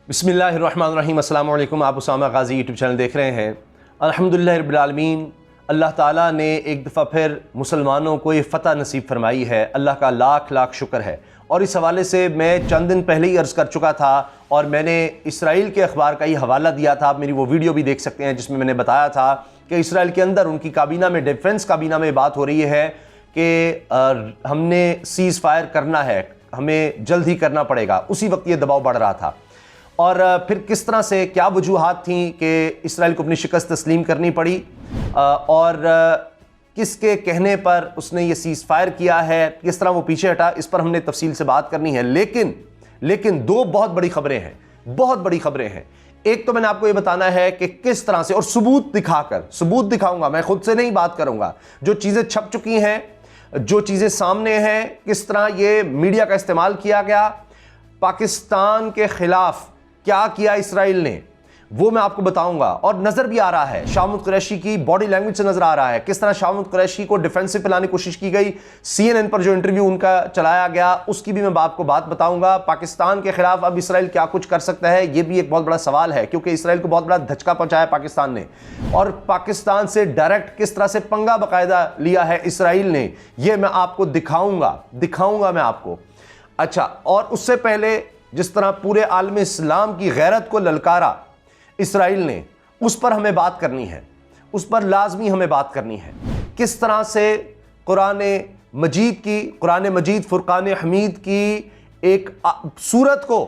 बिस्मिल्लाहिर्रहमानिर्रहीम। अस्सलाम वालेकुम। आप उसामा गाज़ी यूट्यूब चैनल देख रहे हैं। अल्हम्दुलिल्लाह रब्बिल आलमीन, अल्लाह ताला ने एक दफ़ा फिर मुसलमानों को ये फ़तह नसीब फरमाई है। अल्लाह का लाख लाख शुक्र है। और इस हवाले से मैं चंद दिन पहले ही अर्ज़ कर चुका था और मैंने इसराइल के अखबार का ही हवाला दिया था। आप मेरी वो वीडियो भी देख सकते हैं जिसमें मैंने बताया था कि इसराइल के अंदर उनकी काबीना में, डिफेंस काबीना में बात हो रही है कि हमने सीज़ फायर करना है, हमें जल्द ही करना पड़ेगा। उसी वक्त ये दबाव बढ़ रहा था और फिर किस तरह से क्या वजूहात थी कि इसराइल को अपनी शिकस्त तस्लीम करनी पड़ी और किसके कहने पर उसने ये सीज़ फायर किया है, किस तरह वो पीछे हटा, इस पर हमने तफसील से बात करनी है। लेकिन दो बहुत बड़ी खबरें हैं, बहुत बड़ी खबरें हैं। एक तो मैंने आपको ये बताना है कि किस तरह से, और सबूत दिखाऊंगा, मैं खुद से नहीं बात करूंगा, जो चीज़ें छप चुकी हैं, जो चीज़ें सामने हैं, किस तरह ये मीडिया का इस्तेमाल किया गया, पाकिस्तान के खिलाफ क्या किया इसराइल ने, वो मैं आपको बताऊंगा। और नजर भी आ रहा है, शाह महमूद कुरैशी की बॉडी लैंग्वेज से नजर आ रहा है किस तरह शाह महमूद कुरैशी को डिफेंसिव पे लाने की कोशिश की गई। CNN पर जो इंटरव्यू उनका चलाया गया उसकी भी मैं आपको बात बताऊंगा। पाकिस्तान के खिलाफ अब इसराइल क्या कुछ कर सकता है, ये भी एक बहुत बड़ा सवाल है, क्योंकि इसराइल को बहुत बड़ा धचका पहुंचाया पाकिस्तान ने, और पाकिस्तान से डायरेक्ट किस तरह से पंगा बाकायदा लिया है इसराइल ने, ये मैं आपको दिखाऊंगा मैं आपको। अच्छा, और उससे पहले जिस तरह पूरे आलम इस्लाम की गैरत को ललकारा इसराइल ने, उस पर हमें बात करनी है, उस पर लाजमी हमें बात करनी है। किस तरह से कुरान मजीद फुरकान हमीद की एक सूरत को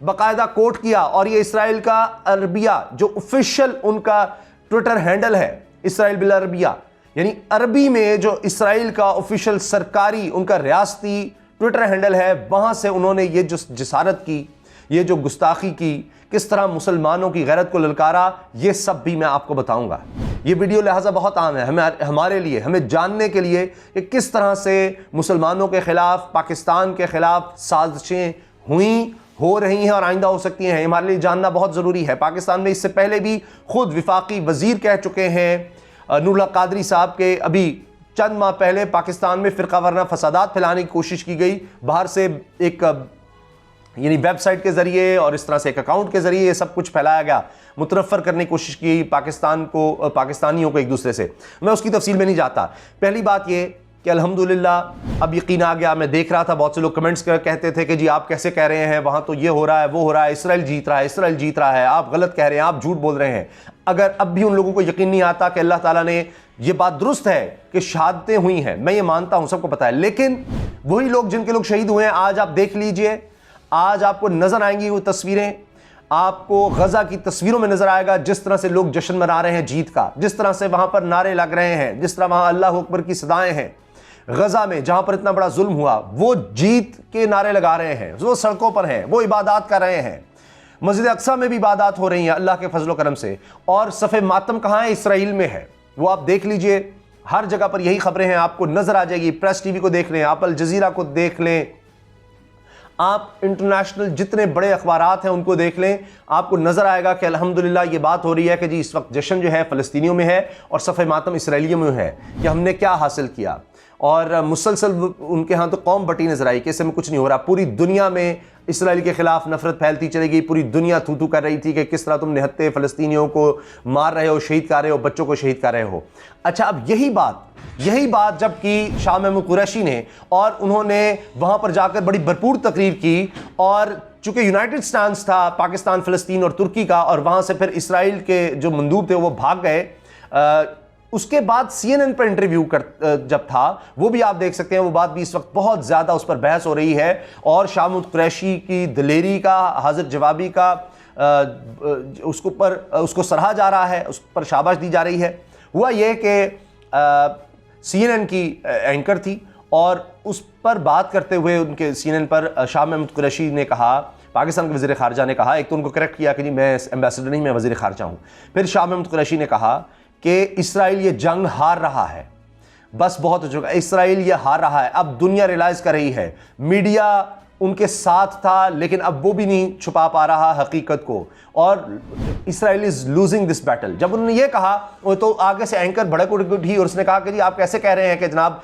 बाकायदा कोट किया, और ये इसराइल का अरबिया जो ऑफिशियल उनका ट्विटर हैंडल है, इसराइल बिल अरबिया, यानी अरबी में जो इसराइल का ऑफिशियल सरकारी उनका रियासती ट्विटर हैंडल है, वहां से उन्होंने ये जो जिसारत की, ये जो गुस्ताखी की, किस तरह मुसलमानों की गैरत को ललकारा, ये सब भी मैं आपको बताऊंगा। ये वीडियो लिहाजा बहुत आम है हमारे लिए, हमें जानने के लिए कि किस तरह से मुसलमानों के खिलाफ, पाकिस्तान के खिलाफ साजिशें हो रही हैं और आइंदा हो सकती हैं। हमारे लिए जानना बहुत ज़रूरी है। पाकिस्तान में इससे पहले भी खुद विफाकी वजीर कह चुके हैं, नूरुल्लाह कादरी साहब के, अभी चंद माह पहले पाकिस्तान में फ़िरका वाराना फसादात फैलाने की कोशिश की गई, बाहर से एक यानी वेबसाइट के ज़रिए और इस तरह से एक अकाउंट के ज़रिए ये सब कुछ फैलाया गया, मुतरफ़र करने की कोशिश की पाकिस्तानियों को एक दूसरे से। मैं उसकी तफसील में नहीं जाता। पहली बात ये कि अल्हम्दुलिल्लाह अब यकीन आ गया। मैं देख रहा था बहुत से लोग कमेंट्स कहते थे कि जी आप कैसे कह रहे हैं, वहाँ तो ये हो रहा है, वो हो रहा है, इसराइल जीत रहा है, आप गलत कह रहे हैं, आप झूठ बोल रहे हैं। अगर अब भी उन लोगों को यकीन नहीं आता कि अल्लाह ताला ने, ये बात दुरुस्त है कि शहादतें हुई हैं, मैं ये मानता हूँ, सबको पता है, लेकिन वही लोग जिनके लोग शहीद हुए हैं, आज आप देख लीजिए, आज आपको नजर आएंगी वो तस्वीरें, आपको गजा की तस्वीरों में नजर आएगा जिस तरह से लोग जश्न मना रहे हैं जीत का, जिस तरह से वहां पर नारे लग रहे हैं, जिस तरह वहां अल्लाह अकबर की सदाएं हैं। गजा में जहां पर इतना बड़ा जुल्म हुआ, वो जीत के नारे लगा रहे हैं, वो सड़कों पर हैं, वो इबादत कर रहे हैं। मस्जिद अक्सा में भी इबादत हो रही है अल्लाह के फजल करम से। और सफ़े मातम कहाँ है? इसराइल में है। वो आप देख लीजिए, हर जगह पर यही खबरें हैं, आपको नजर आ जाएगी। प्रेस टीवी को देख लें, आप अल जजीरा को देख लें, आप इंटरनेशनल जितने बड़े अखबारात हैं उनको देख लें, आपको नजर आएगा कि अल्हम्दुलिल्लाह ये बात हो रही है कि जी इस वक्त जश्न जो है फ़लस्तीनियों में है और सफ़े मातम इसराइलियों में है कि हमने क्या हासिल किया। और मुसलसल उनके यहाँ तो कौम बटी नजर आई कि इससे में कुछ नहीं हो रहा। पूरी दुनिया में इसराइल के खिलाफ नफरत फैलती चली गई। पूरी दुनिया थू थू कर रही थी कि किस तरह तुम निहत्ते फ़लस्तीनियों को मार रहे हो, शहीद कर रहे हो, बच्चों को शहीद कर रहे हो। अच्छा, अब यही बात जबकि शाह महमूद कुरैशी ने, और उन्होंने वहाँ पर जाकर बड़ी भरपूर तकरीर की, और चूँकि यूनाइटेड स्टैंड्स था पाकिस्तान, फ़लस्तीन और तुर्की का, और वहाँ से फिर इसराइल के जो मंदूब थे वो भाग गए। उसके बाद CNN पर इंटरव्यू जब था, वो भी आप देख सकते हैं, वो बात भी इस वक्त बहुत ज़्यादा उस पर बहस हो रही है, और शाह महमूद कुरैशी की दिलेरी का, हाजिर जवाबी का उसको सराहा जा रहा है, उस पर शाबाश दी जा रही है। हुआ ये कि CNN की एंकर थी, और उस पर बात करते हुए उनके CNN पर शाह महमूद कुरैशी ने कहा, पाकिस्तान के वज़ीर ख़ारजा ने कहा, एक तो उनको करेक्ट किया कि जी मैं एम्बेसडर नहीं, मैं वज़ीर ख़ारजा हूँ। फिर शाह महमूद कुरैशी ने कहा कि इसराइल ये जंग हार रहा है, बस बहुत हो चुका, इसराइल ये हार रहा है। अब दुनिया रियलाइज़ कर रही है, मीडिया उनके साथ था लेकिन अब वो भी नहीं छुपा पा रहा हकीकत को, और Israel is losing this battle. जब उन्होंने ये कहा तो आगे से एंकर भड़क उठी और उसने कहा कि जी आप कैसे कह रहे हैं कि जनाब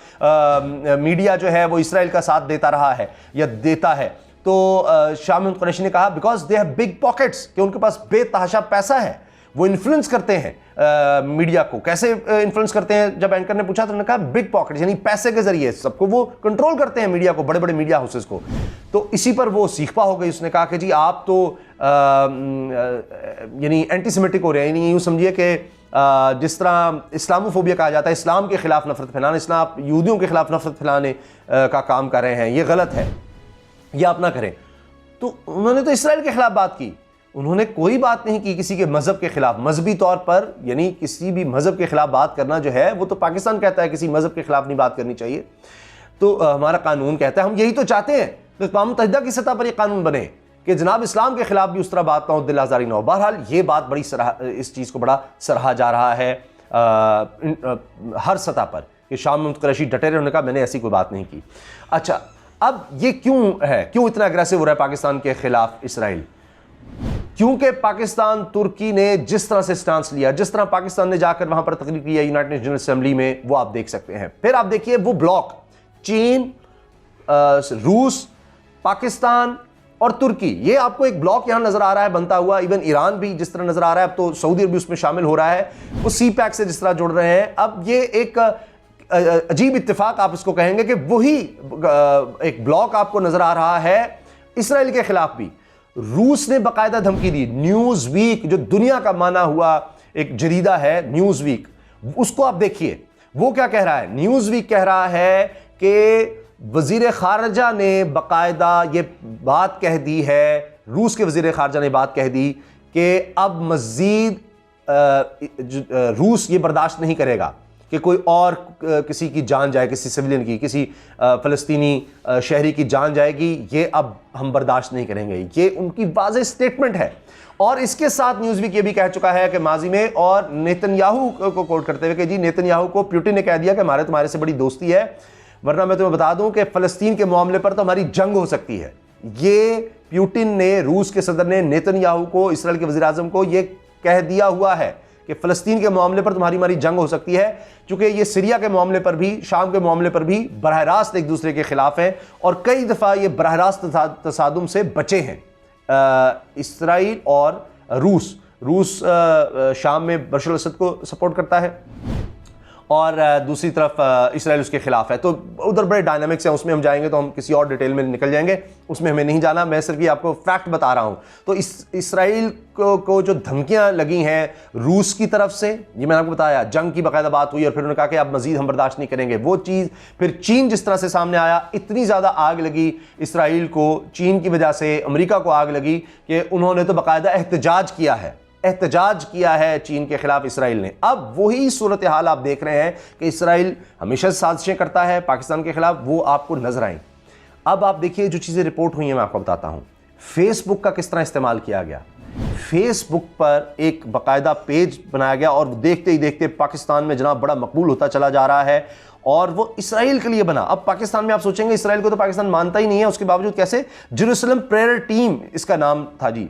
मीडिया जो है वो इसराइल का साथ देता रहा है या देता है। तो शाह महमूद कुरैशी ने कहा because they have big pockets, कि उनके पास बेतहाशा पैसा है, वो इन्फ्लुएंस करते हैं मीडिया को। कैसे इन्फ्लुएंस करते हैं? जब एंकर ने पूछा तो उन्होंने कहा बिग पॉकेट, यानी पैसे के जरिए सबको वो कंट्रोल करते हैं, मीडिया को, बड़े बड़े मीडिया हाउसेस को। तो इसी पर वो सीखपा हो गई। उसने कहा कि जी आप तो यानी एंटीसेमेटिक हो रहे हैं, यानी यूँ समझिए कि जिस तरह इस्लामोफोबिया कहा जाता है, इस्लाम के खिलाफ नफरत फैलाना, इस्लाम आप यहूदियों के खिलाफ नफरत फैलाने का काम कर रहे हैं, ये गलत है, ये आप ना करें। तो उन्होंने तो इसराइल के खिलाफ बात की, उन्होंने कोई बात नहीं की किसी के मजहब के खिलाफ, मजहबी तौर पर, यानी किसी भी मजहब के खिलाफ बात करना जो है वो तो पाकिस्तान कहता है किसी मजहब के खिलाफ नहीं बात करनी चाहिए, तो हमारा कानून कहता है। हम यही तो चाहते हैं कि अक़वाम मुत्तहिदा की सतह पर यह कानून बने कि जनाब इस्लाम के खिलाफ भी उस तरह बात ना हो, दिल आज़ारी ना हो। बहरहाल ये बात बड़ी इस चीज़ को बड़ा सराहा जा रहा है हर सतह पर कि शाह महमूद कुरैशी डटे रहे, उन्होंने कहा मैंने ऐसी कोई बात नहीं की। अच्छा, अब ये क्यों है, क्यों इतना अग्रेसिव हो रहा है पाकिस्तान के खिलाफ इसराइल? क्योंकि पाकिस्तान, तुर्की ने जिस तरह से स्टांस लिया, जिस तरह पाकिस्तान ने जाकर वहां पर तकरीर की है यूनाइटेड नेशन असेंबली में, वो आप देख सकते हैं। फिर आप देखिए वो ब्लॉक, चीन, रूस, पाकिस्तान और तुर्की, ये आपको एक ब्लॉक यहां नजर आ रहा है बनता हुआ। इवन ईरान भी जिस तरह नजर आ रहा है, अब तो सऊदी अरब भी उसमें शामिल हो रहा है, वो सी पैक से जिस तरह जुड़ रहे हैं। अब ये एक अजीब इत्तेफाक आप इसको कहेंगे कि वही एक ब्लॉक आपको नजर आ रहा है इसराइल के खिलाफ भी। रूस ने बाकायदा धमकी दी। न्यूज वीक, जो दुनिया का माना हुआ एक जरीदा है न्यूज वीक, उसको आप देखिए वो क्या कह रहा है। न्यूज वीक कह रहा है कि वजीर खारजा ने बाकायदा ये बात कह दी है, रूस के वजीर खारजा ने बात कह दी कि अब मजीद रूस ये बर्दाश्त नहीं करेगा कि कोई और किसी की जान जाए, किसी सिविलियन की, किसी फ़लस्तीनी शहरी की जान जाएगी, ये अब हम बर्दाश्त नहीं करेंगे। ये उनकी वाज़ेह स्टेटमेंट है। और इसके साथ न्यूज़वीक ये भी कह चुका है कि माजी में, और नेतन्याहू को कोट करते हुए कि जी नेतन्याहू को पुतिन ने कह दिया कि हमारे तुम्हारे से बड़ी दोस्ती है, वरना मैं तुम्हें बता दूं कि फ़लस्तीन के मामले पर तो हमारी जंग हो सकती है। ये पुतिन ने, रूस के सदर ने नेतन्याहू को, इसराइल के वज़ीर-ए-आज़म को ये कह दिया हुआ है कि फ़लस्तीन के मामले पर तुम्हारी हमारी जंग हो सकती है, क्योंकि ये सीरिया के मामले पर भी, शाम के मामले पर भी बरह रास्त एक दूसरे के खिलाफ हैं और कई दफ़ा ये बरह रास्त तसादुम से बचे हैं। इसराइल और रूस शाम में बशर अल-असद को सपोर्ट करता है और दूसरी तरफ इसराइल उसके खिलाफ है। तो उधर बड़े डायनामिक्स हैं, उसमें हम जाएंगे तो हम किसी और डिटेल में निकल जाएंगे, उसमें हमें नहीं जाना। मैं सिर्फ ये आपको फैक्ट बता रहा हूँ। तो इसराइल को जो धमकियाँ लगी हैं रूस की तरफ से, ये मैंने आपको बताया, जंग की बाकायदा बात हुई और फिर उन्होंने कहा कि अब मजीद हम बर्दाश्त नहीं करेंगे, वो चीज़। फिर चीन जिस तरह से सामने आया, इतनी ज़्यादा आग लगी इसराइल को, चीन की वजह से अमेरिका को आग लगी कि उन्होंने तो बाकायदा एहतजाज किया है चीन के खिलाफ इसराइल ने। अब वही सूरत हाल आप देख रहे हैं कि इसराइल हमेशा साजिशें करता है पाकिस्तान के खिलाफ, वो आपको नजर आई। अब आप देखिए जो चीज़ें रिपोर्ट हुई हैं, मैं आपको बताता हूं। फेसबुक का किस तरह इस्तेमाल किया गया। फेसबुक पर एक बाकायदा पेज बनाया गया और देखते ही देखते पाकिस्तान में जनाब बड़ा मकबूल होता चला जा रहा है और वो इसराइल के लिए बना। अब पाकिस्तान में आप सोचेंगे इसराइल को तो पाकिस्तान मानता ही नहीं है, उसके बावजूद कैसे। जेरूसलम प्रेयर टीम इसका नाम था जी,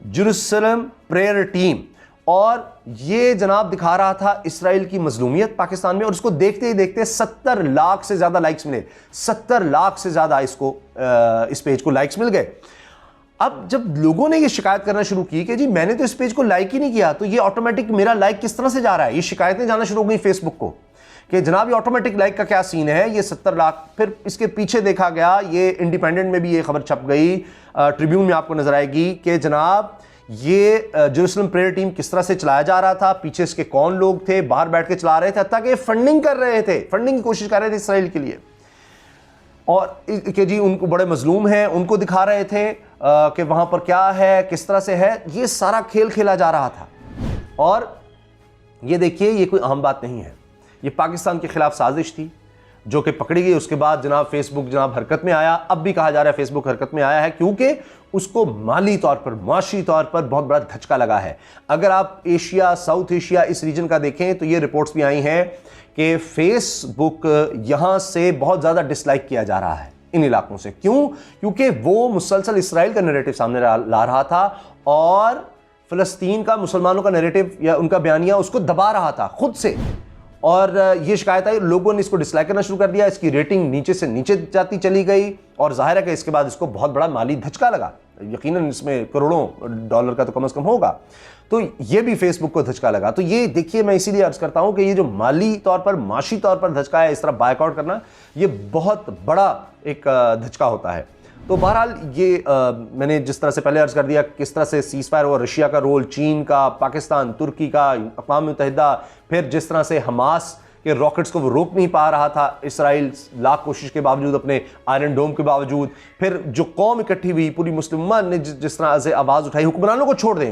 जेरूसलम प्रेयर टीम। और ये जनाब दिखा रहा था इसराइल की मजलूमियत पाकिस्तान में, और उसको देखते ही देखते 70 लाख से ज्यादा लाइक्स मिले। 70 लाख से ज्यादा इसको इस पेज को लाइक्स मिल गए। अब जब लोगों ने ये शिकायत करना शुरू की कि जी मैंने तो इस पेज को लाइक ही नहीं किया, तो ये ऑटोमेटिक मेरा लाइक किस तरह से जा रहा है, ये शिकायतें जाना शुरू हो गई फेसबुक को कि जनाब ये ऑटोमेटिक लाइक का क्या सीन है, ये 70 लाख। फिर इसके पीछे देखा गया, ये इंडिपेंडेंट में भी ये खबर छप गई, ट्रिब्यून में आपको नजर आएगी कि जनाब ये जेरूसलम प्रेयर टीम किस तरह से चलाया जा रहा था, पीछे इसके कौन लोग थे, बाहर बैठ के चला रहे थे, हत्ता कि फंडिंग कर रहे थे, फंडिंग की कोशिश कर रहे थे इसराइल के लिए, और कि जी उनको बड़े मजलूम हैं, उनको दिखा रहे थे कि वहां पर क्या है, किस तरह से है। ये सारा खेल खेला जा रहा था। और ये देखिए, ये कोई आम बात नहीं है, ये पाकिस्तान के खिलाफ साजिश थी जो कि पकड़ी गई। उसके बाद जनाब फेसबुक जनाब हरकत में आया। अब भी कहा जा रहा है फेसबुक हरकत में आया है क्योंकि उसको माली तौर पर, माशी तौर पर बहुत बड़ा धचका लगा है। अगर आप एशिया, साउथ एशिया, इस रीजन का देखें तो ये रिपोर्ट्स भी आई हैं कि फेसबुक यहां से बहुत ज़्यादा डिसलाइक किया जा रहा है इन इलाकों से। क्यों? क्योंकि वो मुसलसल इसराइल का नैरेटिव सामने ला रहा था और फ़लस्तीन का, मुसलमानों का नैरेटिव या उनका बयानिया उसको दबा रहा था खुद से। और ये शिकायत आई, लोगों ने इसको डिसलाइक करना शुरू कर दिया, इसकी रेटिंग नीचे से नीचे जाती चली गई और जाहिर है कि इसके बाद इसको बहुत बड़ा माली धचका लगा। यकीनन इसमें करोड़ों डॉलर का तो कम से कम होगा, तो ये भी फेसबुक को धचका लगा। तो ये देखिए, मैं इसीलिए अर्ज करता हूं कि ये जो माली तौर पर, माशी तौर पर धचका है, इस तरह बायकआउट करना, ये बहुत बड़ा एक धचका होता है। तो बहरहाल ये मैंने जिस तरह से पहले अर्ज कर दिया किस तरह से सीज फायर और रशिया का रोल, चीन का, पाकिस्तान, तुर्की का, अक़वाम मुत्तहिदा, फिर जिस तरह से हमास के रॉकेट्स को वो रोक नहीं पा रहा था, इसराइल लाख कोशिश के बावजूद, अपने आयरन डोम के बावजूद, फिर जो कौम इकट्ठी हुई, पूरी मुस्लिम उम्मत ने जिस तरह से आवाज़ उठाई, हुक्मरानों को छोड़ दें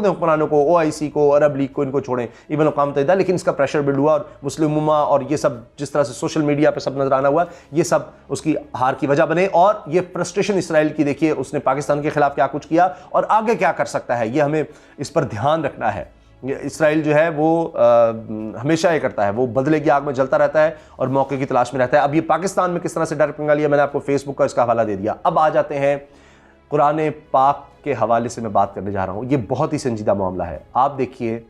हुक्मरानों को, OIC को, अरब लीग को, इनको छोड़ें, इवन अक़वाम मुत्तहिदा, लेकिन इसका प्रेशर बिल्ड हुआ और मुस्लिम उम्मा और ये सब जिस तरह से सोशल मीडिया पर सब नजर आना हुआ, ये सब उसकी हार की वजह बने। और ये फ्रस्ट्रेशन इसराइल की, देखिए उसने पाकिस्तान के खिलाफ क्या कुछ किया और आगे क्या कर सकता है, ये हमें इस पर ध्यान रखना है। इसराइल जो है वो हमेशा ये करता है, वो बदले की आग में जलता रहता है और मौके की तलाश में रहता है। अब ये पाकिस्तान में किस तरह से डायरेक्ट पंगा लिया, मैंने आपको फेसबुक का इसका हवाला दे दिया। अब आ जाते हैं कुरान पाक के हवाले से मैं बात करने जा रहा हूँ। ये बहुत ही संजीदा मामला है। आप देखिए,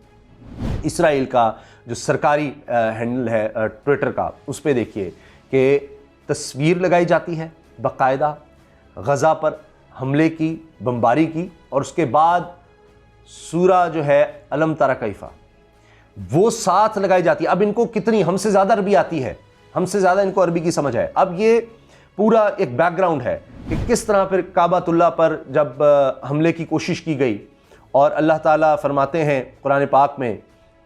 इसराइल का जो सरकारी हैंडल है ट्विटर का, उस पर देखिए कि तस्वीर लगाई जाती है बाकायदा गज़ा पर हमले की, बमबारी की, और उसके बाद सूरा जो है अलम तरा कैफा वो साथ लगाई जाती है। अब इनको कितनी, हमसे ज़्यादा अरबी आती है, हमसे ज़्यादा इनको अरबी की समझ है। अब ये पूरा एक बैकग्राउंड है कि किस तरह फिर काबातुल्लाह पर जब हमले की कोशिश की गई, और अल्लाह ताला फरमाते हैं कुरान पाक में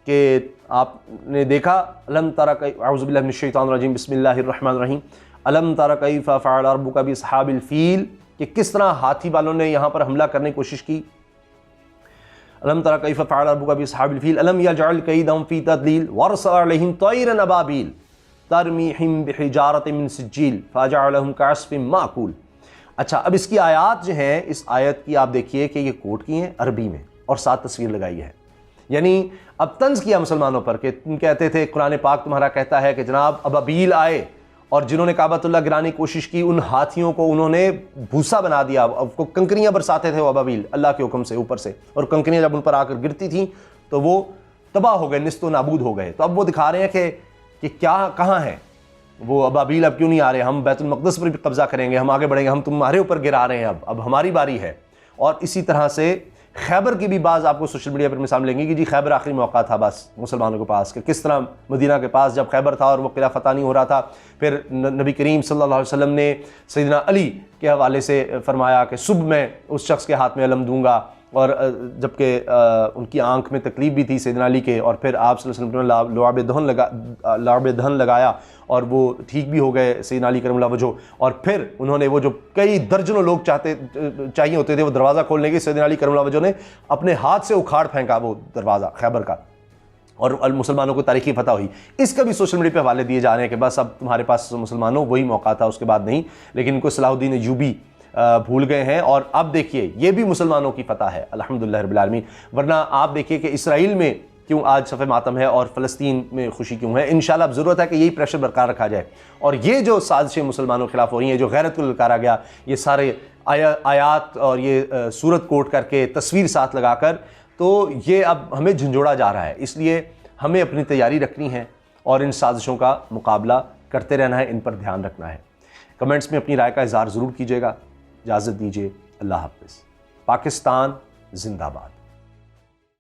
कि आपने देखा, अलम तरा औज़ु बिल्लाहि मिनश शैतानिर रजीम, बिस्मिल्लाहिर रहमानिर रहीम, अलम तरा कैफा फ़अल रब्बुका बिअस्हाबिल फ़ील, कि किस तरह हाथी वालों ने यहाँ पर हमला करने की कोशिश की। अलम तरा कैफ़ फ़अल रब्बुका बिअस्हाबिल फ़ील अलम यजअल कैदहुम फ़ी तदलील वअरसल अलैहिम तयरन अबाबील तरमीहिम बिहिजारतिन मिन सिज्जील फ़जअलहुम कअस्फ़िन माकूल। अच्छा, अब इसकी आयत जो हैं, इस आयत की आप देखिए कि ये कोट की हैं अरबी में और साथ तस्वीर लगाई है। यानी अब तंज़ किया मुसलमानों पर कि तुम कहते थे कुरान पाक तुम्हारा कहता है कि जनाब अबाबील आए और जिन्होंने काबतुल्लाह गिराने की कोशिश की, उन हाथियों को उन्होंने भूसा बना दिया, अब कंकरियां बरसाते थे वो अबाबील अल्लाह के हुक्म से ऊपर से, और कंकरियां जब उन पर आकर गिरती थी तो वो तबाह हो गए, निस्तो नाबूद हो गए। तो अब वो दिखा रहे हैं कि क्या, कहाँ हैं वो अबाबील, अब क्यों नहीं आ रहे, हम बैतुल मक़दस पर भी कब्जा करेंगे, हम आगे बढ़ेंगे, हम तुम्हारे ऊपर गिरा रहे हैं, अब हमारी बारी है। और इसी तरह से खैबर की भी बाज़ आपको सोशल मीडिया पर मिसाल मिलेंगी कि जी खैबर आखिरी मौका था बस मुसलमानों के पास, कि किस तरह मदीना के पास जब खैबर था और वो किला फतह नहीं हो रहा था, फिर नबी करीम सल्लल्लाहु अलैहि वसल्लम ने सैयदना अली के हवाले से फरमाया कि सुबह मैं उस शख्स के हाथ में अलम दूंगा, और जबकि उनकी आंख में तकलीफ भी थी सैयदना अली के, और फिर आप सल्लल्लाहु अलैहि वसल्लम ने लुआब दहन लगाया और वो ठीक भी हो गए सैयदना अली करमुल्लाह वजह। और फिर उन्होंने वो जो कई दर्जनों लोग चाहिए होते थे वो दरवाज़ा खोलने के, सैयदना अली करमुल्लाह वजह ने अपने हाथ से उखाड़ फेंका वो दरवाज़ा खैबर का, और मुसलमानों को तारीखी फतह हुई। इसका भी सोशल मीडिया पे हवाले दिए जा रहे हैं कि बस अब तुम्हारे पास मुसलमानों वही मौका था, उसके बाद नहीं। लेकिन इनको सलाहुद्दीन अय्यूबी भूल गए हैं, और अब देखिए ये भी मुसलमानों की फतह है अल्हम्दुलिल्लाह रब्बिल आलमीन। वरना आप देखिए कि इसराइल में क्यों आज सफ़े मातम है और फ़लस्तीन में खुशी क्यों है। इंशाल्लाह अब ज़रूरत है कि यही प्रेशर बरकरार रखा जाए, और ये जो साजिशें मुसलमानों के खिलाफ हो रही हैं, जो गैरत को ललकारा गया, ये सारे आयात और ये सूरत कोट करके तस्वीर साथ लगाकर, तो ये अब हमें झंझोड़ा जा रहा है। इसलिए हमें अपनी तैयारी रखनी है और इन साजिशों का मुकाबला करते रहना है, इन पर ध्यान रखना है। कमेंट्स में अपनी राय का इज़हार ज़रूर कीजिएगा। इजाज़त दीजिए, अल्लाह हाफ़िज़। पाकिस्तान जिंदाबाद।